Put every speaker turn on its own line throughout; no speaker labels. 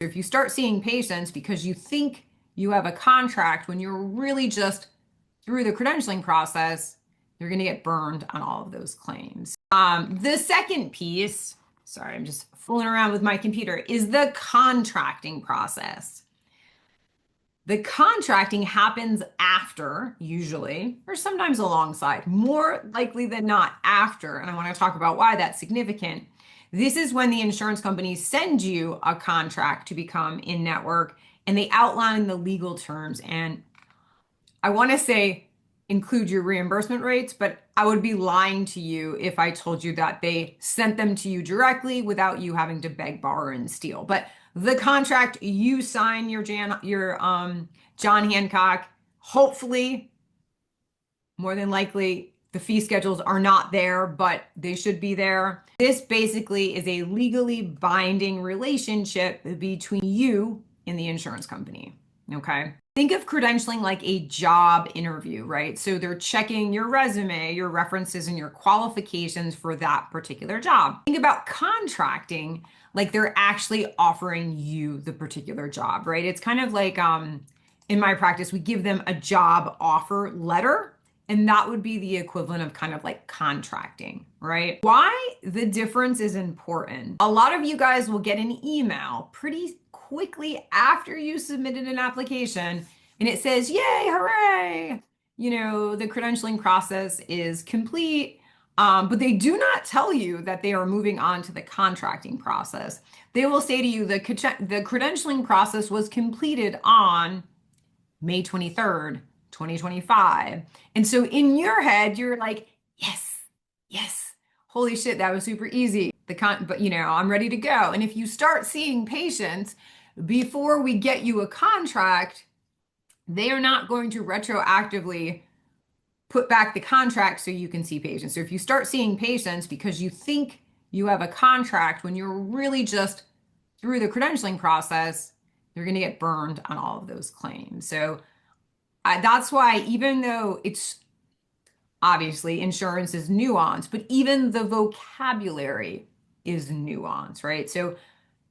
If you start seeing patients because you think you have a contract when you're really just through the credentialing process, you're going to get burned on all of those claims. The second piece, sorry, I'm just fooling around with my computer, is the contracting process. The contracting happens after, usually, or sometimes alongside, more likely than not after. And I want to talk about why that's significant. This is when the insurance companies send you a contract to become in network and they outline the legal terms. And I want to say include your reimbursement rates, but I would be lying to you if I told you that they sent them to you directly without you having to beg, borrow, and steal. But the contract you sign, your John Hancock, hopefully, more than likely, the fee schedules are not there, but they should be there. This basically is a legally binding relationship between you and the insurance company. Okay. Think of credentialing like a job interview, right? So they're checking your resume, your references, and your qualifications for that particular job. Think about contracting like they're actually offering you the particular job, right? It's kind of like in my practice, we give them a job offer letter, and that would be the equivalent of kind of like contracting, right? Why the difference is important. A lot of you guys will get an email pretty quickly after you submitted an application and it says, yay, hooray, the credentialing process is complete. But they do not tell you that they are moving on to the contracting process. They will say to you the credentialing process was completed on May 23rd, 2025. And so in your head, you're like, yes, yes, holy shit, that was super easy. But I'm ready to go. And if you start seeing patients before we get you a contract, they are not going to retroactively put back the contract so you can see patients. So if you start seeing patients because you think you have a contract when you're really just through the credentialing process, you're going to get burned on all of those claims. So that's why, even though it's obviously insurance is nuanced, but even the vocabulary is nuanced, right? So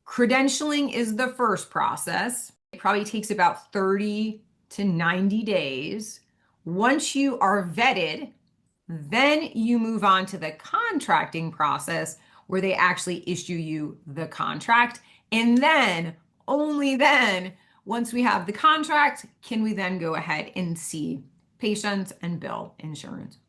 credentialing is the first process. It probably takes about 30 to 90 days. Once you are vetted, then you move on to the contracting process where they actually issue you the contract. And then, only then, once we have the contract, can we then go ahead and see patients and bill insurance.